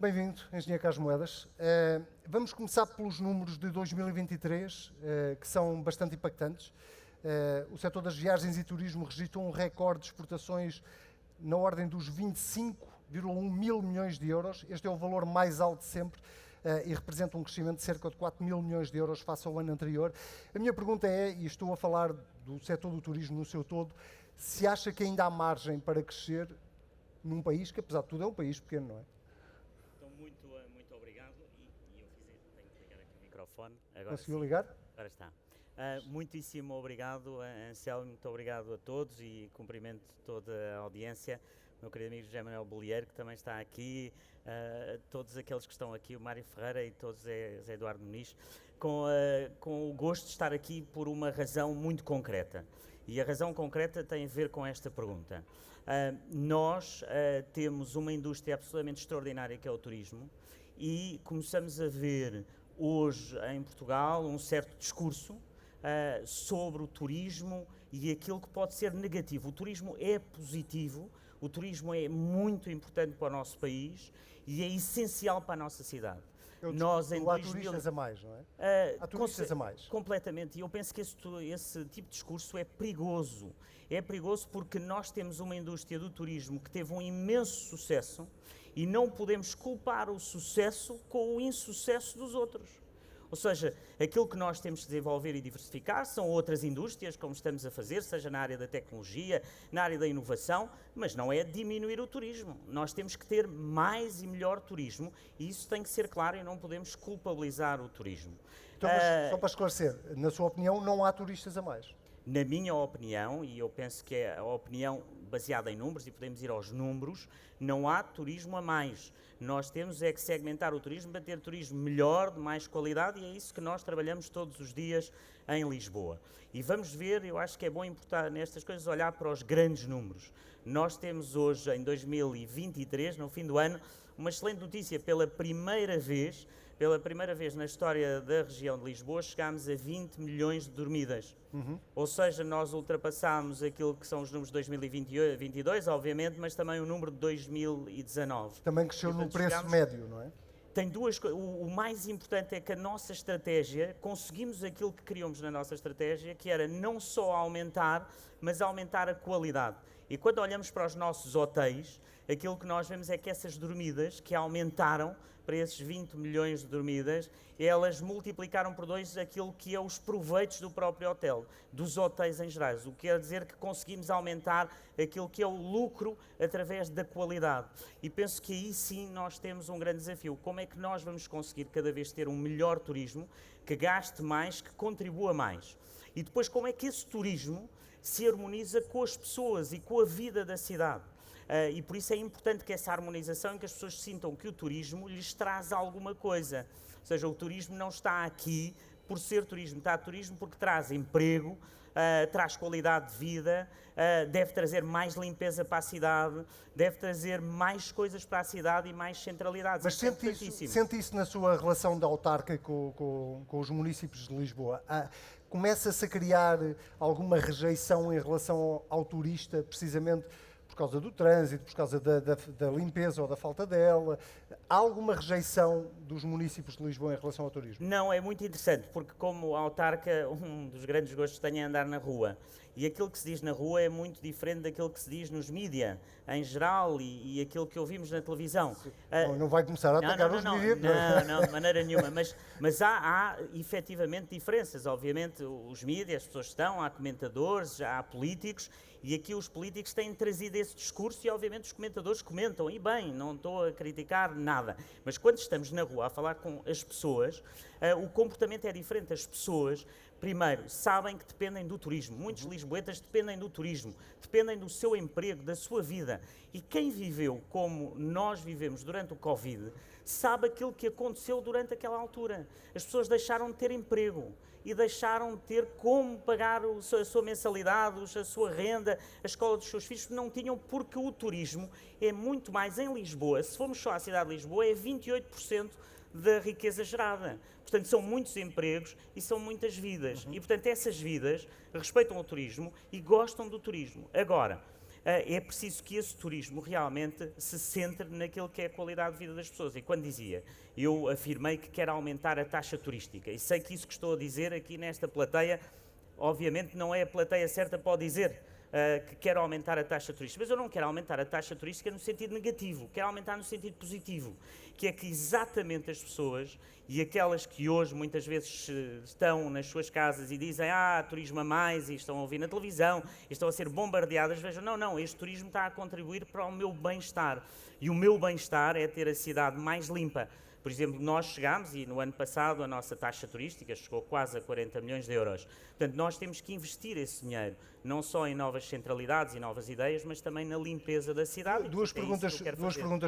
Bem-vindo, Engenheiro Carlos Moedas. Vamos começar pelos números de 2023, que são bastante impactantes. O setor das viagens e turismo registrou um recorde de exportações na ordem dos 25,1 mil milhões de euros. Este é o valor mais alto de sempre e representa um crescimento de cerca de 4 mil milhões de euros face ao ano anterior. A minha pergunta é, e estou a falar do setor do turismo no seu todo, se acha que ainda há margem para crescer num país que, apesar de tudo, é um país pequeno, não é? Então, muito obrigado. E eu tenho que ligar aqui o microfone. Agora Conseguiu sim, ligar? agora está. Muitíssimo obrigado, Anselmo, muito obrigado a todos e cumprimento toda a audiência. Meu querido amigo José Manuel Bolieiro, que também está aqui, todos aqueles que estão aqui, o Mário Ferreira e todos, Zé Eduardo Muniz, com o gosto de estar aqui por uma razão muito concreta. E a razão concreta tem a ver com esta pergunta. Nós temos uma indústria absolutamente extraordinária que é o turismo e começamos a ver hoje em Portugal um certo discurso sobre o turismo e aquilo que pode ser negativo. O turismo é positivo, o turismo é muito importante para o nosso país e é essencial para a nossa cidade. Nós em há turistas a mais, não é? Há turistas a mais. Completamente. E eu penso que esse tipo de discurso é perigoso. É perigoso porque nós temos uma indústria do turismo que teve um imenso sucesso e não podemos culpar o sucesso com o insucesso dos outros. Ou seja, aquilo que nós temos de desenvolver e diversificar são outras indústrias, como estamos a fazer, seja na área da tecnologia, na área da inovação, mas não é diminuir o turismo. Nós temos que ter mais e melhor turismo e isso tem que ser claro e não podemos culpabilizar o turismo. Então, mas, só para esclarecer, na sua opinião, não há turistas a mais? Na minha opinião, e eu penso que é a opinião baseada em números, e podemos ir aos números, não há turismo a mais. Nós temos é que segmentar o turismo para ter turismo melhor, de mais qualidade, e é isso que nós trabalhamos todos os dias em Lisboa. E vamos ver, eu acho que é bom importar nestas coisas olhar para os grandes números. Nós temos hoje, em 2023, no fim do ano, uma excelente notícia. Pela primeira vez na história da região de Lisboa, chegámos a 20 milhões de dormidas. Ou seja, nós ultrapassámos aquilo que são os números de 2022, obviamente, mas também o número de 2019. Também cresceu no preço médio, não é? Tem duas coisas. O mais importante é que a nossa estratégia, conseguimos aquilo que queríamos na nossa estratégia, que era não só aumentar, mas aumentar a qualidade. E quando olhamos para os nossos hotéis, aquilo que nós vemos é que essas dormidas, que aumentaram para esses 20 milhões de dormidas, elas multiplicaram por 2 aquilo que é os proveitos do próprio hotel, dos hotéis em geral. O que quer dizer que conseguimos aumentar aquilo que é o lucro através da qualidade. E penso que aí sim nós temos um grande desafio. Como é que nós vamos conseguir cada vez ter um melhor turismo, que gaste mais, que contribua mais? E depois como é que esse turismo se harmoniza com as pessoas e com a vida da cidade? E por isso é importante que essa harmonização, que as pessoas sintam que o turismo lhes traz alguma coisa. Ou seja, o turismo não está aqui por ser turismo, está turismo porque traz emprego, traz qualidade de vida, deve trazer mais limpeza para a cidade, deve trazer mais coisas para a cidade e mais centralidade. Mas sente isso na sua relação de autarca com os municípios de Lisboa? Começa-se a criar alguma rejeição em relação ao turista, precisamente por causa do trânsito, por causa da limpeza ou da falta dela? Há alguma rejeição dos municípios de Lisboa em relação ao turismo? Não, é muito interessante, porque como autarca, um dos grandes gostos que tenho é andar na rua. E aquilo que se diz na rua é muito diferente daquilo que se diz nos mídia, em geral, e aquilo que ouvimos na televisão. Não vai começar a atacar os mídia? Não, de maneira nenhuma. Mas há efetivamente diferenças. Obviamente, os mídias, as pessoas estão, há comentadores, há políticos, e aqui os políticos têm trazido esse discurso e, obviamente, os comentadores comentam. E bem, não estou a criticar nada. Mas quando estamos na rua a falar com as pessoas, o comportamento é diferente. As pessoas, primeiro, sabem que dependem do turismo. Muitos lisboetas dependem do turismo, dependem do seu emprego, da sua vida. E quem viveu como nós vivemos durante o Covid, sabe aquilo que aconteceu durante aquela altura. As pessoas deixaram de ter emprego e deixaram de ter como pagar a sua mensalidade, a sua renda, a escola dos seus filhos, não tinham, porque o turismo é muito mais em Lisboa. Se formos só à cidade de Lisboa, é 28% da riqueza gerada. Portanto, são muitos empregos e são muitas vidas. E, portanto, essas vidas respeitam o turismo e gostam do turismo. Agora, é preciso que esse turismo realmente se centre naquilo que é a qualidade de vida das pessoas. E quando dizia, eu afirmei que quero aumentar a taxa turística, e sei que isso que estou a dizer aqui nesta plateia, obviamente não é a plateia certa para o dizer, que quero aumentar a taxa turística, mas eu não quero aumentar a taxa turística no sentido negativo, quero aumentar no sentido positivo, que é que exatamente as pessoas, e aquelas que hoje muitas vezes estão nas suas casas e dizem turismo a mais, e estão a ouvir na televisão, e estão a ser bombardeadas, vejam, não, este turismo está a contribuir para o meu bem-estar, e o meu bem-estar é ter a cidade mais limpa. Por exemplo, nós chegámos, e no ano passado a nossa taxa turística chegou quase a 40 milhões de euros. Portanto, nós temos que investir esse dinheiro, não só em novas centralidades e novas ideias, mas também na limpeza da cidade. Duas perguntas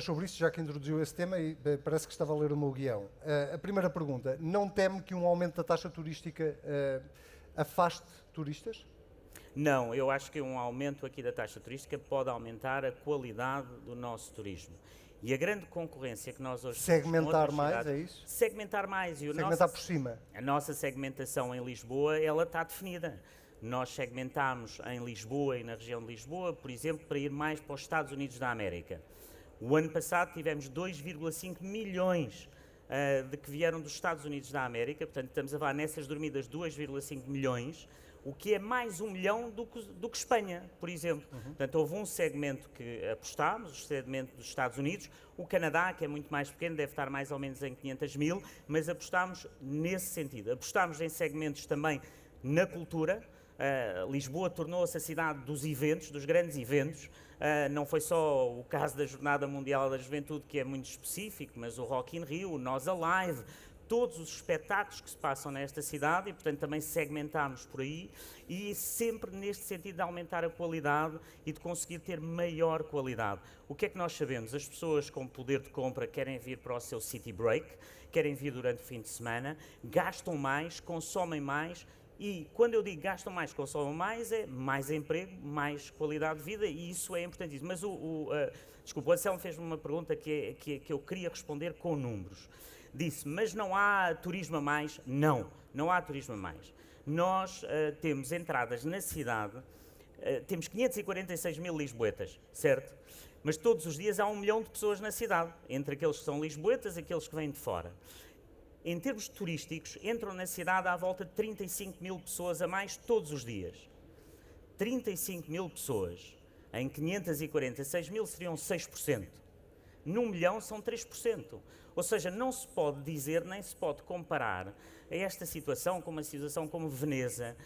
sobre isso, já que introduziu esse tema, e parece que estava a ler o meu guião. A primeira pergunta, não teme que um aumento da taxa turística afaste turistas? Não, eu acho que um aumento aqui da taxa turística pode aumentar a qualidade do nosso turismo. E a grande concorrência que nós hoje segmentar mais, é isso? Segmentar mais. E segmentar por cima. A nossa segmentação em Lisboa, ela está definida. Nós segmentámos em Lisboa e na região de Lisboa, por exemplo, para ir mais para os Estados Unidos da América. O ano passado tivemos 2,5 milhões de que vieram dos Estados Unidos da América, portanto estamos a falar nessas dormidas 2,5 milhões, o que é mais 1 milhão do que Espanha, por exemplo. Portanto, houve um segmento que apostámos, o segmento dos Estados Unidos, o Canadá, que é muito mais pequeno, deve estar mais ou menos em 500 mil, mas apostámos nesse sentido. Apostámos em segmentos também na cultura. Lisboa tornou-se a cidade dos eventos, dos grandes eventos. Não foi só o caso da Jornada Mundial da Juventude, que é muito específico, mas o Rock in Rio, o Nós Alive, todos os espetáculos que se passam nesta cidade, e portanto também segmentámos por aí, e sempre neste sentido de aumentar a qualidade e de conseguir ter maior qualidade. O que é que nós sabemos? As pessoas com poder de compra querem vir para o seu city break, querem vir durante o fim de semana, gastam mais, consomem mais, e quando eu digo gastam mais, consomem mais, é mais emprego, mais qualidade de vida, e isso é importantíssimo. Mas desculpa, o Anselmo fez-me uma pergunta que eu queria responder com números. Disse, mas não há turismo a mais? Não, não há turismo a mais. Nós temos entradas na cidade, temos 546 mil lisboetas, certo? Mas todos os dias há 1 milhão de pessoas na cidade, entre aqueles que são lisboetas e aqueles que vêm de fora. Em termos turísticos, entram na cidade à volta de 35 mil pessoas a mais todos os dias. 35 mil pessoas em 546 mil seriam 6%. Num milhão são 3%. Ou seja, não se pode dizer, nem se pode comparar a esta situação com uma situação como Veneza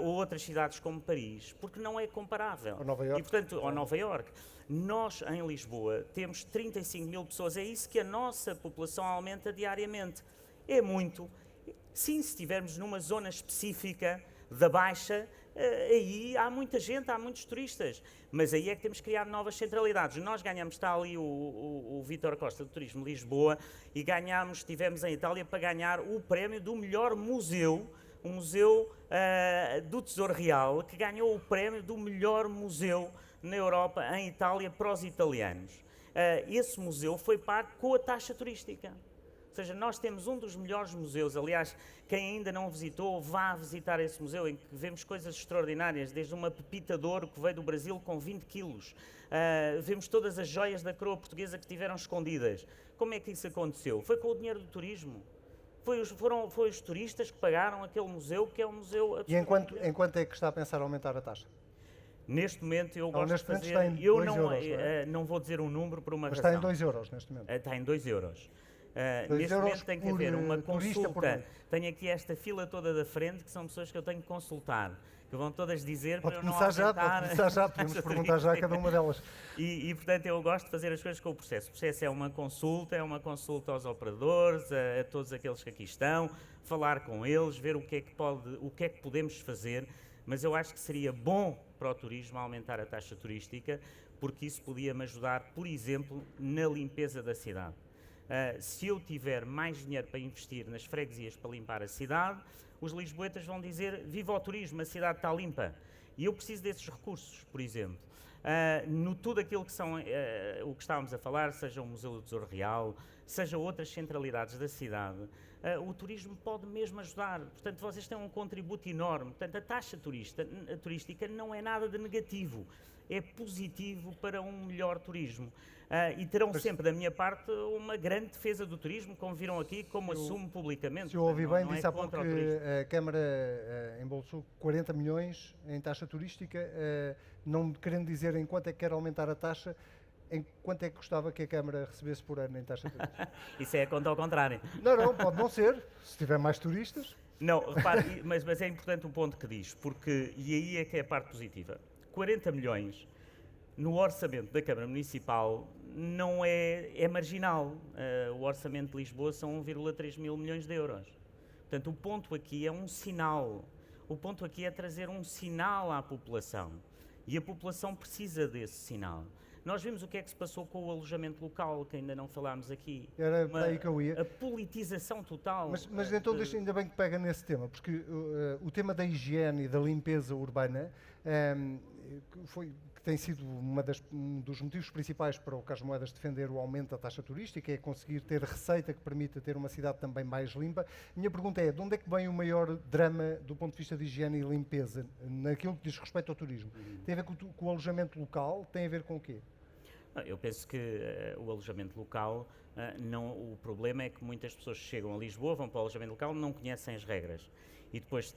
ou outras cidades como Paris, porque não é comparável. Ou Nova Iorque. E, portanto, ou Nova Iorque. Nós, em Lisboa, temos 35 mil pessoas. É isso que a nossa população aumenta diariamente. É muito. Sim, se estivermos numa zona específica da Baixa, aí há muita gente, há muitos turistas, mas aí é que temos que criar novas centralidades. Nós ganhamos, está ali o Vítor Costa do Turismo de Lisboa, e estivemos em Itália para ganhar o prémio do melhor museu, o Museu do Tesouro Real, que ganhou o prémio do melhor museu na Europa, em Itália, para os italianos. Esse museu foi pago com a taxa turística. Ou seja, nós temos um dos melhores museus. Aliás, quem ainda não visitou, vá visitar esse museu, em que vemos coisas extraordinárias, desde uma pepita de ouro que veio do Brasil com 20 quilos. Vemos todas as joias da coroa portuguesa que estiveram escondidas. Como é que isso aconteceu? Foi com o dinheiro do turismo. Foi os turistas que pagaram aquele museu, que é um museu absolutamente... E enquanto é que está a pensar aumentar a taxa? Neste momento eu gosto de fazer... Está em 2 euros, não vou dizer um número por uma razão. Mas está em 2 euros neste momento. Está em 2 euros. 2 neste euros momento tem que haver uma consulta. Por tenho aqui esta fila toda da frente, que são pessoas que eu tenho que consultar, que vão todas dizer pode para eu não começar aumentar... Pode começar já, podemos perguntar já a cada uma delas. E, portanto, eu gosto de fazer as coisas com o processo. O processo é uma consulta aos operadores, a todos aqueles que aqui estão, falar com eles, ver o que é que podemos fazer, mas eu acho que seria bom para o turismo aumentar a taxa turística, porque isso podia-me ajudar, por exemplo, na limpeza da cidade. Se eu tiver mais dinheiro para investir nas freguesias para limpar a cidade, os lisboetas vão dizer, viva o turismo, a cidade está limpa. E eu preciso desses recursos, por exemplo. No tudo aquilo que são, o que estávamos a falar, seja o Museu do Tesouro Real, seja outras centralidades da cidade, o turismo pode mesmo ajudar. Portanto, vocês têm um contributo enorme. Portanto, a taxa turística não é nada de negativo, é positivo para um melhor turismo. E terão sempre, da minha parte, uma grande defesa do turismo, como viram aqui, como assumo publicamente. Se eu ouvi bem, não disse é há pouco contra o que turismo. a Câmara embolsou 40 milhões em taxa turística, não querendo dizer em quanto é que quer aumentar a taxa, em quanto é que gostava que a Câmara recebesse por ano em taxa turística? Isso é contra ao contrário. Não, pode não ser, se tiver mais turistas. Não, repare, mas é importante o ponto que diz, porque, e aí é que é a parte positiva, 40 milhões no orçamento da Câmara Municipal não é marginal. O orçamento de Lisboa são 1,3 mil milhões de euros. Portanto, o ponto aqui é um sinal. O ponto aqui é trazer um sinal à população. E a população precisa desse sinal. Nós vimos o que é que se passou com o alojamento local, que ainda não falámos aqui. Era para aí que eu ia. A politização total. Mas então ainda bem que pega nesse tema, porque o tema da higiene e da limpeza urbana que tem sido um dos motivos principais para o Carlos Moedas defender o aumento da taxa turística, é conseguir ter receita que permita ter uma cidade também mais limpa. Minha pergunta é, de onde é que vem o maior drama do ponto de vista de higiene e limpeza, naquilo que diz respeito ao turismo? Tem a ver com o alojamento local? Tem a ver com o quê? Eu penso que o alojamento local, o problema é que muitas pessoas chegam a Lisboa, vão para o alojamento local, não conhecem as regras. E depois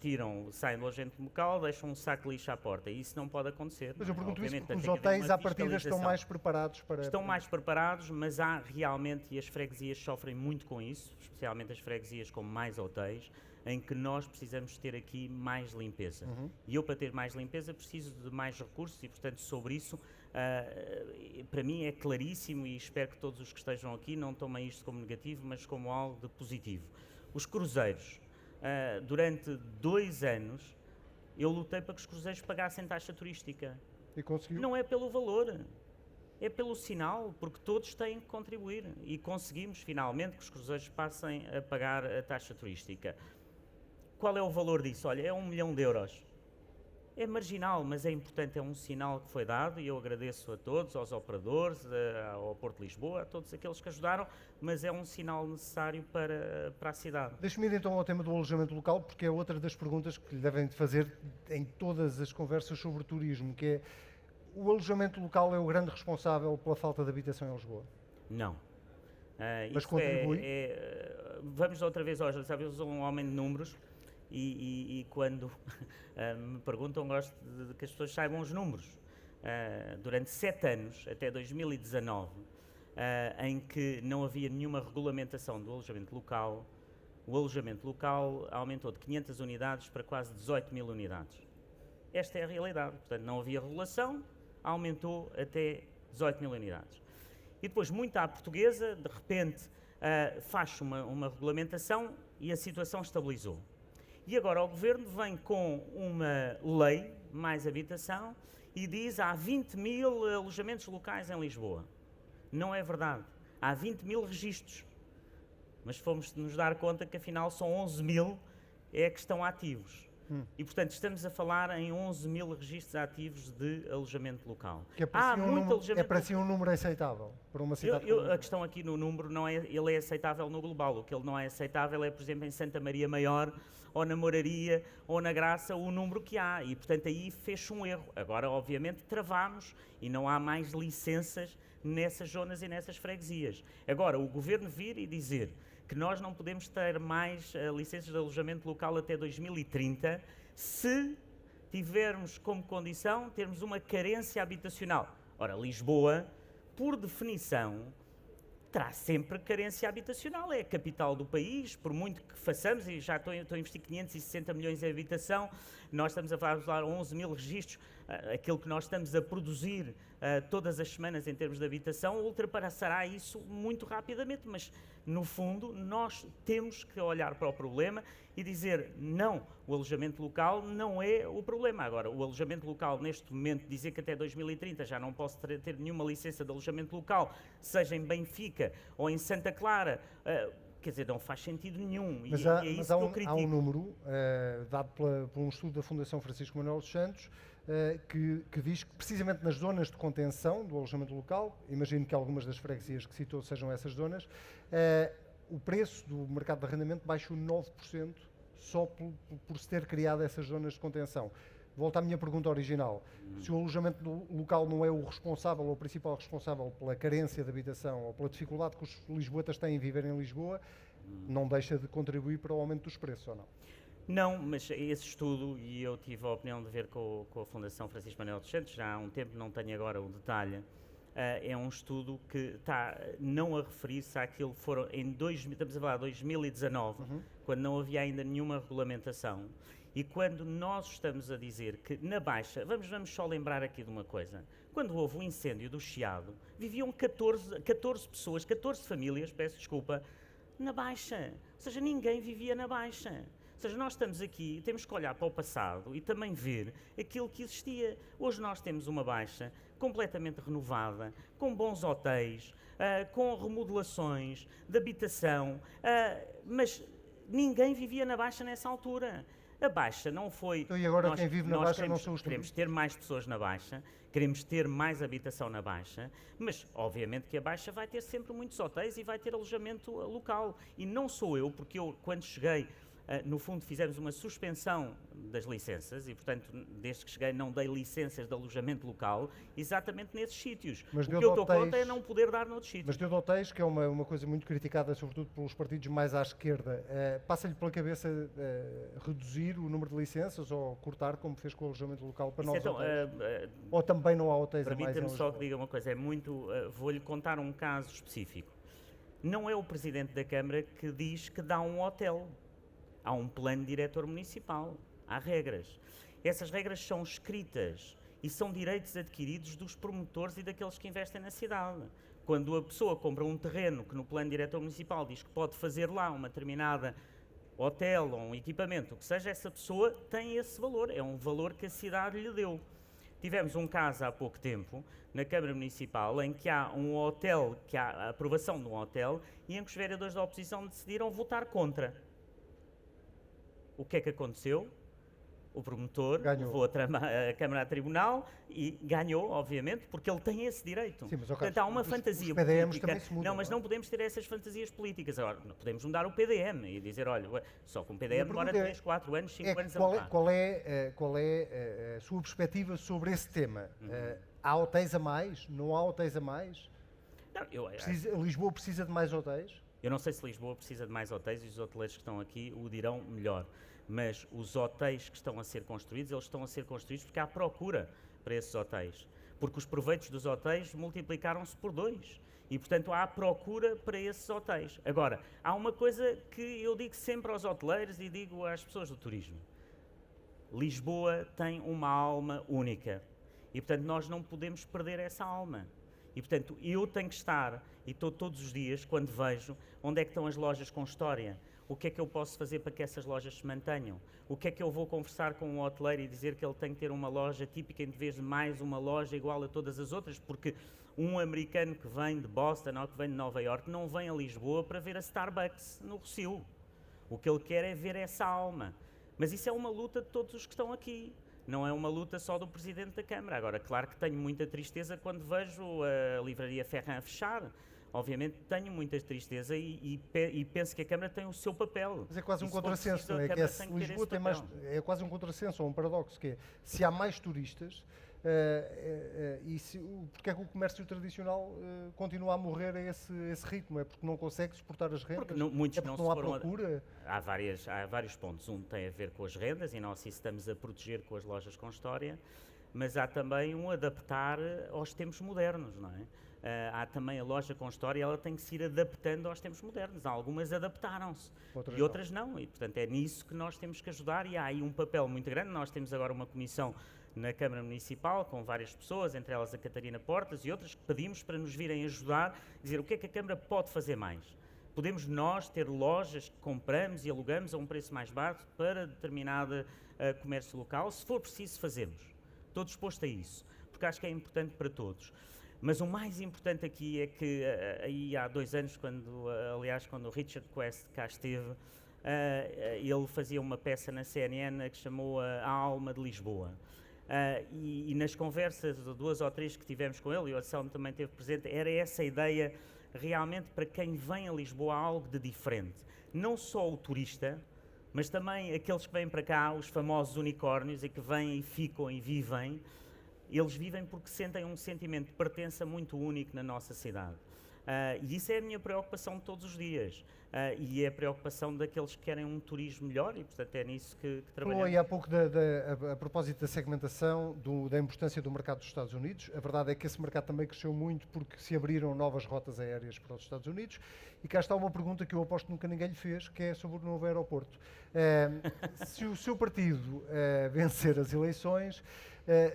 saem do alojamento local, deixam um saco de lixo à porta. E isso não pode acontecer. Mas eu pergunto isso porque os tem que haver hotéis, uma à partida, estão mais preparados para... Estão mais preparados, mas há realmente, e as freguesias sofrem muito com isso, especialmente as freguesias com mais hotéis, em que nós precisamos ter aqui mais limpeza. E eu, para ter mais limpeza, preciso de mais recursos e, portanto, sobre isso, para mim é claríssimo e espero que todos os que estejam aqui não tomem isto como negativo, mas como algo de positivo. Os cruzeiros, durante 2 anos, eu lutei para que os cruzeiros pagassem taxa turística. E conseguiu? Não é pelo valor, é pelo sinal, porque todos têm que contribuir. E conseguimos, finalmente, que os cruzeiros passem a pagar a taxa turística. Qual é o valor disso? Olha, é 1 milhão de euros. É marginal, mas é importante, é um sinal que foi dado e eu agradeço a todos, aos operadores, ao Porto de Lisboa, a todos aqueles que ajudaram, mas é um sinal necessário para a cidade. Deixe-me ir então ao tema do alojamento local, porque é outra das perguntas que lhe devem fazer em todas as conversas sobre o turismo, que é: o alojamento local é o grande responsável pela falta de habitação em Lisboa? Não. Mas contribui? Vamos outra vez hoje, sabe, eu sou um homem de números e quando me perguntam, gosto de que as pessoas saibam os números. Durante 7 anos, até 2019, em que não havia nenhuma regulamentação do alojamento local, o alojamento local aumentou de 500 unidades para quase 18 mil unidades. Esta é a realidade. Portanto, não havia regulação, aumentou até 18 mil unidades. E depois, muito à portuguesa, de repente, faz-se uma regulamentação e a situação estabilizou. E agora o Governo vem com uma lei, mais habitação, e diz há 20 mil alojamentos locais em Lisboa. Não é verdade. Há 20 mil registros. Mas fomos nos dar conta que afinal são 11 mil que estão ativos. E, portanto, estamos a falar em 11 mil registros ativos de alojamento local. Que é para si um número aceitável para uma cidade a questão aqui no número, não é, ele é aceitável no global. O que ele não é aceitável é, por exemplo, em Santa Maria Maior, ou na Moraria, ou na Graça, o número que há. E, portanto, aí fez-se um erro. Agora, obviamente, travamos e não há mais licenças nessas zonas e nessas freguesias. Agora, o Governo vir e dizer que nós não podemos ter mais licenças de alojamento local até 2030 se tivermos como condição termos uma carência habitacional. Ora, Lisboa, por definição, terá sempre carência habitacional. É a capital do país, por muito que façamos, e já estou a investir 560 milhões em habitação, nós estamos a falar 11 mil registros, aquilo que nós estamos a produzir todas as semanas em termos de habitação, ultrapassará isso muito rapidamente, mas no fundo nós temos que olhar para o problema e dizer não, o alojamento local não é o problema. Agora, o alojamento local neste momento, dizer que até 2030 já não posso ter nenhuma licença de alojamento local, seja em Benfica ou em Santa Clara, quer dizer, não faz sentido nenhum. Mas há um número dado por um estudo da Fundação Francisco Manuel dos Santos que diz que precisamente nas zonas de contenção do alojamento local, imagino que algumas das freguesias que citou sejam essas zonas, o preço do mercado de arrendamento baixou 9% só por se ter criado essas zonas de contenção. Volto à minha pergunta original. Se o alojamento local não é o responsável ou o principal responsável pela carência de habitação ou pela dificuldade que os lisboetas têm em viver em Lisboa, não deixa de contribuir para o aumento dos preços, ou não? Não, mas esse estudo, e eu tive a opinião de ver com a Fundação Francisco Manuel dos Santos, já há um tempo, não tenho agora o detalhe, é um estudo que está não a referir-se àquilo que foram estamos a falar de 2019, quando não havia ainda nenhuma regulamentação, e quando nós estamos a dizer que na Baixa, vamos só lembrar aqui de uma coisa, quando houve o incêndio do Chiado, viviam 14 pessoas, 14 famílias, peço desculpa, na Baixa, ou seja, ninguém vivia na Baixa. Ou seja, nós estamos aqui, temos que olhar para o passado e também ver aquilo que existia. Hoje nós temos uma Baixa completamente renovada, com bons hotéis, com remodelações de habitação, mas ninguém vivia na Baixa nessa altura. A Baixa não foi... Então, e agora quem vive na Baixa não são os Queremos turistas? ter mais pessoas na Baixa, queremos ter mais habitação na Baixa, mas obviamente que a Baixa vai ter sempre muitos hotéis e vai ter alojamento local. E não sou eu, porque eu, quando cheguei, no fundo fizemos uma suspensão das licenças e, portanto, desde que cheguei não dei licenças de alojamento local exatamente nesses sítios. Mas O que deu eu de estou contra hotéis- é não poder dar noutros sítios. Mas deu de hotéis, que é uma coisa muito criticada, sobretudo pelos partidos mais à esquerda. Passa-lhe pela cabeça reduzir o número de licenças ou cortar, como fez com o alojamento local, para Isso novos então, hotéis? Ou também não há hotéis a mais em permita-me só Lisboa? que diga uma coisa, vou-lhe contar um caso específico. Não é o Presidente da Câmara que diz que dá um hotel. Há um plano diretor municipal, há regras. Essas regras são escritas e são direitos adquiridos dos promotores e daqueles que investem na cidade. Quando a pessoa compra um terreno que no plano diretor municipal diz que pode fazer lá uma determinada hotel ou um equipamento, o que seja, essa pessoa tem esse valor, é um valor que a cidade lhe deu. Tivemos um caso há pouco tempo, na Câmara Municipal, em que há um hotel, que há a aprovação de um hotel, e em que os vereadores da oposição decidiram votar contra. O que é que aconteceu? O promotor Ganhou. levou a Câmara a tribunal e ganhou, obviamente, porque ele tem esse direito. Sim, mas, ó, Portanto, há uma os fantasia PDMs política. também se mudam, Não, mas não é? não podemos ter essas fantasias políticas. Agora, não podemos mudar o PDM e dizer, olha, só com o PDM demora pergunta é- 3, 4 anos, 5 anos a Qual mudar. qual é a sua perspectiva sobre esse tema? Há hotéis a mais? Não há hotéis a mais? Não, Lisboa precisa de mais hotéis? eu não sei se Lisboa precisa de mais hotéis e os hoteleiros que estão aqui o dirão melhor. Mas os hotéis que estão a ser construídos, eles estão a ser construídos porque há procura para esses hotéis. Porque os proveitos dos hotéis multiplicaram-se por 2. E, portanto, há procura para esses hotéis. Agora, há uma coisa que eu digo sempre aos hoteleiros e digo às pessoas do turismo. Lisboa tem uma alma única. E, portanto, nós não podemos perder essa alma. E, portanto, eu tenho que estar, e estou todos os dias, quando vejo, onde é que estão as lojas com história. O que é que eu posso fazer para que essas lojas se mantenham? O que é que eu vou conversar com um hoteleiro e dizer que ele tem que ter uma loja típica em vez de mais uma loja igual a todas as outras? Porque um americano que vem de Boston ou que vem de Nova Iorque não vem a Lisboa para ver a Starbucks no Rossio. O que ele quer é ver essa alma. Mas isso é uma luta de todos os que estão aqui. Não é uma luta só do Presidente da Câmara. Agora, claro que tenho muita tristeza quando vejo a livraria Ferran a fechar. Obviamente tenho muita tristeza e penso que a Câmara tem o seu papel. Mas é quase E um se for contrassenso, preciso, não a é? Que Câmara é, tem que ter Lisboa esse tem mais, papel. é quase um contrassenso, ou um paradoxo, que é, se há mais turistas, porque é que o comércio tradicional continua a morrer a esse ritmo? É porque não consegue suportar as rendas? Porque muitos é não porque se não há foram procura? Há vários pontos. Um tem a ver com as rendas, e nós isso estamos a proteger com as lojas com história, mas há também um adaptar aos tempos modernos, não é? Há também a loja com história, ela tem que se ir adaptando aos tempos modernos. Algumas adaptaram-se e outras não. E, portanto, é nisso que nós temos que ajudar e há aí um papel muito grande. Nós temos agora uma comissão na Câmara Municipal com várias pessoas, entre elas a Catarina Portas e outras, que pedimos para nos virem ajudar, dizer o que é que a Câmara pode fazer mais. Podemos nós ter lojas que compramos e alugamos a um preço mais baixo para determinado comércio local. Se for preciso, fazemos. Estou disposto a isso, porque acho que é importante para todos. Mas o mais importante aqui é que, aí há 2 anos, quando o Richard Quest cá esteve, ele fazia uma peça na CNN que chamou A Alma de Lisboa. E nas conversas, 2 ou 3 que tivemos com ele, e o Anselmo também esteve presente, era essa ideia realmente para quem vem a Lisboa há algo de diferente. Não só o turista, mas também aqueles que vêm para cá, os famosos unicórnios, e que vêm e ficam e vivem, eles vivem porque sentem um sentimento de pertença muito único na nossa cidade. E isso é a minha preocupação de todos os dias. E é a preocupação daqueles que querem um turismo melhor e, portanto, é nisso que Falou trabalhamos. aí há pouco a propósito da segmentação, da importância do mercado dos Estados Unidos. A verdade é que esse mercado também cresceu muito porque se abriram novas rotas aéreas para os Estados Unidos. E cá está uma pergunta que eu aposto que nunca ninguém lhe fez, que é sobre o novo aeroporto. Se o seu partido vencer as eleições,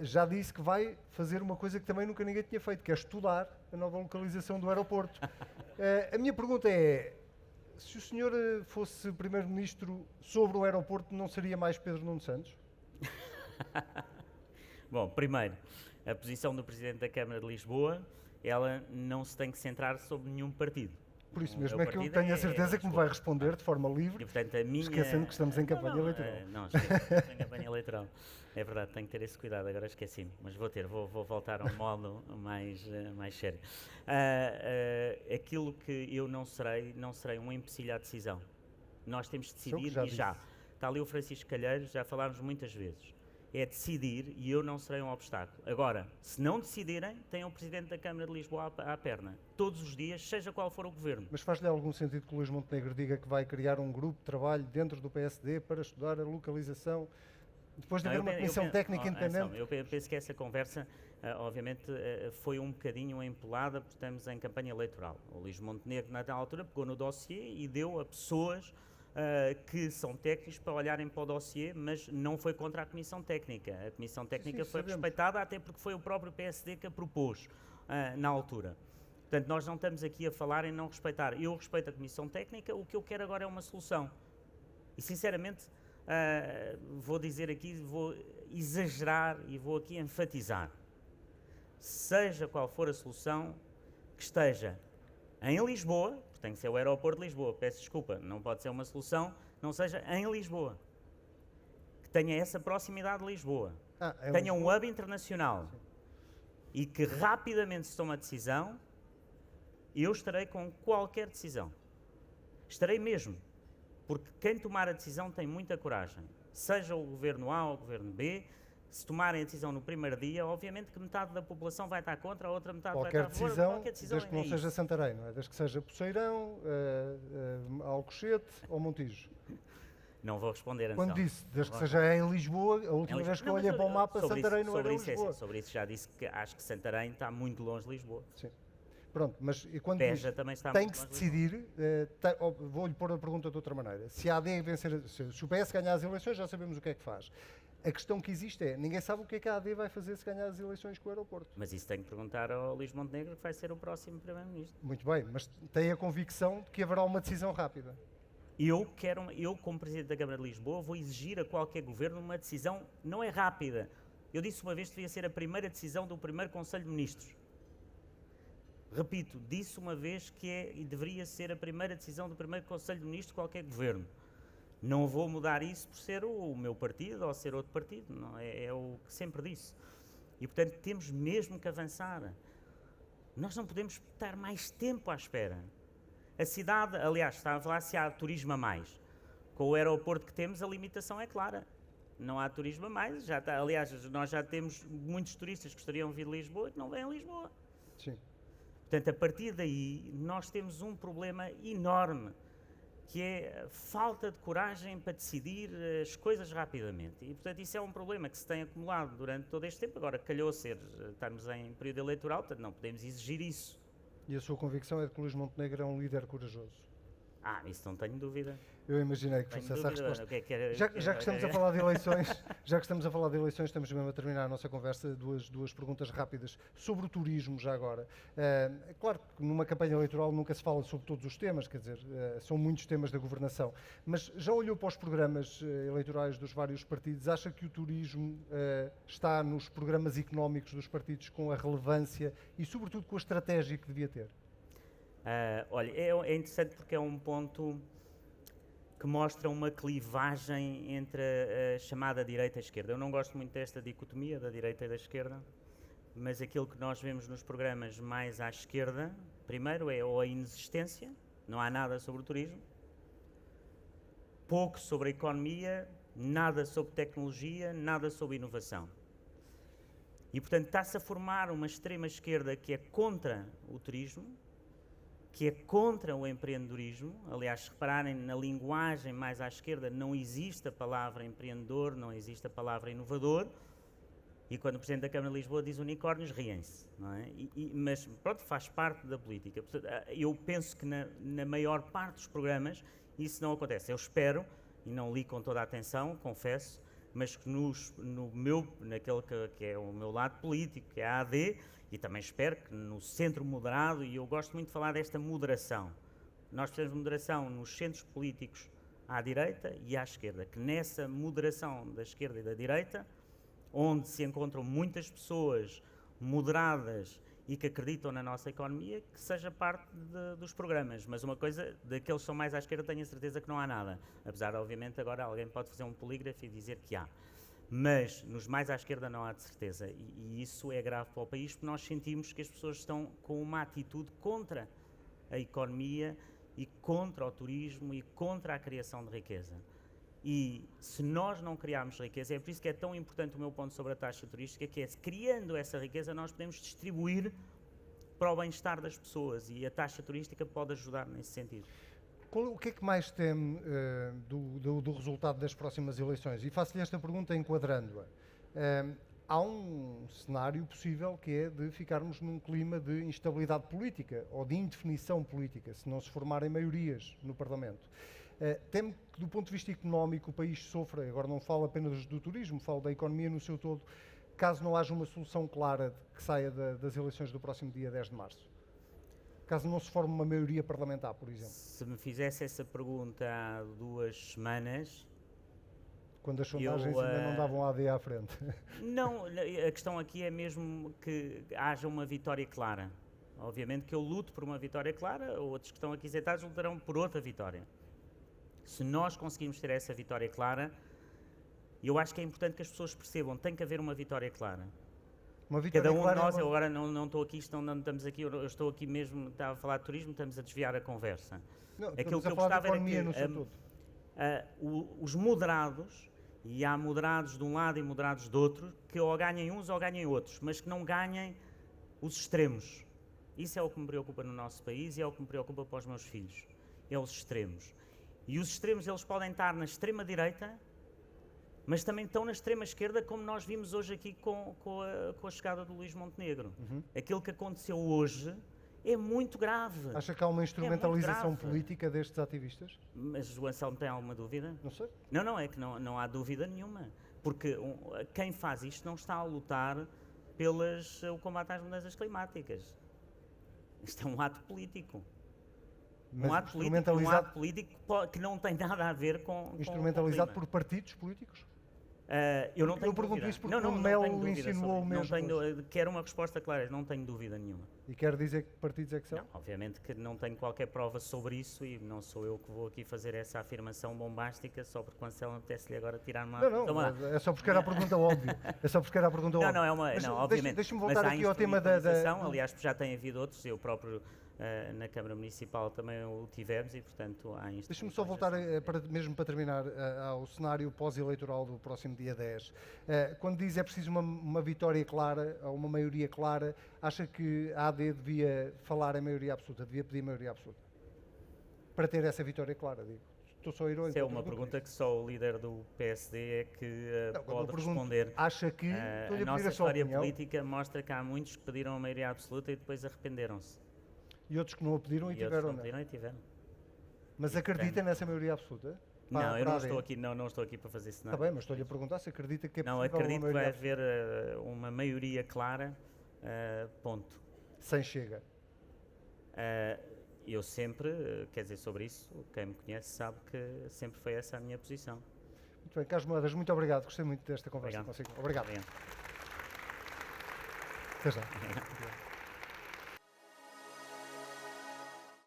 já disse que vai fazer uma coisa que também nunca ninguém tinha feito, que é estudar a nova localização do aeroporto. A minha pergunta é, se o senhor fosse primeiro-ministro sobre o aeroporto, não seria mais Pedro Nuno Santos? Bom, primeiro, a posição do Presidente da Câmara de Lisboa, ela não se tem que centrar sobre nenhum partido. Por isso O mesmo meu é que eu partido tenho a certeza que me vai Lisboa. responder de forma livre, E, portanto, a minha... esquecendo que estamos em campanha eleitoral. Não, estamos em campanha eleitoral. É verdade, tenho que ter esse cuidado, agora esqueci-me, mas vou voltar a um modo mais sério. Aquilo que eu não serei um empecilho à decisão. Nós temos de decidir e já. Está ali o Francisco Calheiros, já falámos muitas vezes. É decidir e eu não serei um obstáculo. Agora, se não decidirem, tem o Presidente da Câmara de Lisboa à perna. Todos os dias, seja qual for o governo. Mas faz-lhe algum sentido que o Luís Montenegro diga que vai criar um grupo de trabalho dentro do PSD para estudar a localização, depois de haver uma comissão técnica independente? Eu penso que essa conversa, obviamente, foi um bocadinho empolada, porque estamos em campanha eleitoral. O Luís Montenegro, na altura, pegou no dossiê e deu a pessoas que são técnicos para olharem para o dossiê, mas não foi contra a Comissão Técnica. A Comissão Técnica foi respeitada, até porque foi o próprio PSD que a propôs na altura. Portanto, nós não estamos aqui a falar em não respeitar. Eu respeito a Comissão Técnica, o que eu quero agora é uma solução. E, sinceramente, vou dizer aqui, vou exagerar e vou aqui enfatizar. Seja qual for a solução, que esteja em Lisboa, porque tem que ser o aeroporto de Lisboa, peço desculpa, não pode ser uma solução, não seja em Lisboa. Que tenha essa proximidade de Lisboa. Que tenha um hub internacional. Sim. E que rapidamente se tome a decisão, eu estarei com qualquer decisão. Estarei mesmo. Porque quem tomar a decisão tem muita coragem. Seja o governo A ou o governo B, se tomarem a decisão no primeiro dia, obviamente que metade da população vai estar contra, a outra metade vai estar a favor. Qualquer decisão, desde que não seja Santarém, não é? Desde que seja Poceirão, Alcochete ou Montijo. Não vou responder, Quando disse, desde que seja em Lisboa, a última vez que eu olhei para o mapa, Santarém não era Lisboa. Sobre isso já disse que acho que Santarém está muito longe de Lisboa. Sim. Pronto, mas e quando Beja também está tem que se decidir, vou-lhe pôr a pergunta de outra maneira. Se a AD vencer, se o PS ganhar as eleições, já sabemos o que é que faz. A questão que existe é, ninguém sabe o que é que a AD vai fazer se ganhar as eleições com o aeroporto. Mas isso tem que perguntar ao Luís Montenegro, que vai ser o próximo Primeiro-Ministro. Muito bem, mas tem a convicção de que haverá uma decisão rápida. Eu, como Presidente da Câmara de Lisboa, vou exigir a qualquer governo uma decisão, não é rápida. Eu disse uma vez que devia ser a primeira decisão do primeiro Conselho de Ministros. Repito, disse uma vez que e deveria ser a primeira decisão do primeiro Conselho de Ministros de qualquer governo. Não vou mudar isso por ser o meu partido ou ser outro partido, não, é o que sempre disse. E, portanto, temos mesmo que avançar. Nós não podemos estar mais tempo à espera. A cidade, aliás, está a falar se há turismo a mais. Com o aeroporto que temos, a limitação é clara. Não há turismo a mais. Já está, aliás, nós já temos muitos turistas que gostariam de vir de Lisboa e que não vêm a Lisboa. Sim. Portanto, a partir daí, nós temos um problema enorme, que é a falta de coragem para decidir as coisas rapidamente. E, portanto, isso é um problema que se tem acumulado durante todo este tempo. Agora, calhou estarmos em período eleitoral, portanto, não podemos exigir isso. E a sua convicção é de que o Luís Montenegro é um líder corajoso? Isso não tenho dúvida. Eu imaginei que fosse essa a resposta. Já que estamos a falar de eleições, estamos mesmo a terminar a nossa conversa, duas perguntas rápidas sobre o turismo já agora. É claro que numa campanha eleitoral nunca se fala sobre todos os temas, quer dizer, são muitos temas da governação, mas já olhou para os programas eleitorais dos vários partidos, acha que o turismo está nos programas económicos dos partidos com a relevância e sobretudo com a estratégia que devia ter? Olha, é interessante porque é um ponto que mostra uma clivagem entre a chamada direita e a esquerda. Eu não gosto muito desta dicotomia da direita e da esquerda, mas aquilo que nós vemos nos programas mais à esquerda, primeiro é ou a inexistência, não há nada sobre o turismo, pouco sobre a economia, nada sobre tecnologia, nada sobre inovação. E, portanto, está-se a formar uma extrema-esquerda que é contra o turismo, que é contra o empreendedorismo. Aliás, se repararem na linguagem mais à esquerda, não existe a palavra empreendedor, não existe a palavra inovador. E quando o Presidente da Câmara de Lisboa diz unicórnios, riem-se, não é? Mas, pronto, faz parte da política. Portanto, eu penso que na maior parte dos programas isso não acontece. Eu espero, e não li com toda a atenção, confesso, mas que naquele que é o meu lado político, que é a AD, e também espero que no centro moderado, e eu gosto muito de falar desta moderação. Nós precisamos de moderação nos centros políticos à direita e à esquerda, que nessa moderação da esquerda e da direita, onde se encontram muitas pessoas moderadas e que acreditam na nossa economia, que seja parte dos programas. Mas uma coisa, daqueles que são mais à esquerda, tenho a certeza que não há nada. Apesar de, obviamente, agora alguém pode fazer um polígrafo e dizer que há. Mas nos mais à esquerda não há de certeza. E isso é grave para o país, porque nós sentimos que as pessoas estão com uma atitude contra a economia e contra o turismo e contra a criação de riqueza. E se nós não criarmos riqueza, é por isso que é tão importante o meu ponto sobre a taxa turística, que é, criando essa riqueza, nós podemos distribuir para o bem-estar das pessoas, e a taxa turística pode ajudar nesse sentido. O que é que mais teme do resultado das próximas eleições? E faço-lhe esta pergunta enquadrando-a. Há um cenário possível que é de ficarmos num clima de instabilidade política ou de indefinição política, se não se formarem maiorias no Parlamento. Teme que, do ponto de vista económico, o país sofra, agora não falo apenas do turismo, falo da economia no seu todo, caso não haja uma solução clara que saia das eleições do próximo dia 10 de março? Caso não se forme uma maioria parlamentar, por exemplo? Se me fizesse essa pergunta há 2 semanas... Quando as sondagens ainda não davam a AD à frente. Não, a questão aqui é mesmo que haja uma vitória clara. Obviamente que eu luto por uma vitória clara, outros que estão aqui sentados lutarão por outra vitória. Se nós conseguirmos ter essa vitória clara, eu acho que é importante que as pessoas percebam, tem que haver uma vitória clara. Uma vitória Cada um clara de nós, eu agora não estou aqui, não estamos aqui, eu estou aqui mesmo, estava a falar de turismo, estamos a desviar a conversa. Não, aquilo que eu falar gostava da economia era no seu que todo. os moderados, e há moderados de um lado e moderados do outro, que ou ganhem uns ou ganhem outros, mas que não ganhem os extremos. Isso é o que me preocupa no nosso país e é o que me preocupa para os meus filhos. É os extremos. E os extremos, eles podem estar na extrema-direita, mas também estão na extrema-esquerda, como nós vimos hoje aqui com a chegada do Luís Montenegro. Aquilo que aconteceu hoje é muito grave. Acha que há uma instrumentalização política destes ativistas? Mas o Anselmo tem alguma dúvida? Não sei. Não, é que não há dúvida nenhuma. Porque quem faz isto não está a lutar o combate às mudanças climáticas. Isto é um ato político. Mas um ato político que não tem nada a ver com instrumentalizado por partidos políticos? Eu não tenho pergunto dúvida. isso porque o Melo insinuou mesmo. Quero uma resposta clara, não tenho dúvida nenhuma. E quer dizer que partidos é que são? Não, obviamente que não tenho qualquer prova sobre isso e não sou eu que vou aqui fazer essa afirmação bombástica só porque o Anselmo apetece-lhe agora tirar uma... Não, é só buscar a pergunta óbvia. É só buscar a pergunta óbvia. Não, obviamente. Deixa-me voltar aqui ao tema da... Aliás, já tem havido outros, eu próprio... na Câmara Municipal também o tivemos e, portanto, há isto. Deixa-me só voltar, mesmo para terminar, ao cenário pós-eleitoral do próximo dia 10. Quando diz é preciso uma vitória clara, ou uma maioria clara, acha que a AD devia falar em maioria absoluta, devia pedir maioria absoluta? Para ter essa vitória clara, digo. Estou só irônico. Isso é uma pergunta que só o líder do PSD é que pode responder. Acha que a nossa história política mostra que há muitos que pediram a maioria absoluta e depois arrependeram-se. E outros que não a pediram e tiveram, não? Pediram e tiveram. Mas acredita nessa maioria absoluta? Não, eu não estou aqui para fazer cenário. Está bem, mas estou-lhe a perguntar se acredita que é possível. Não, acredito que vai haver uma maioria clara, ponto. Sem Chega? Eu sempre, quer dizer, sobre isso, quem me conhece sabe que sempre foi essa a minha posição. Muito bem, Carlos Moedas, muito obrigado. Gostei muito desta conversa consigo. Obrigado. Obrigado. Até já.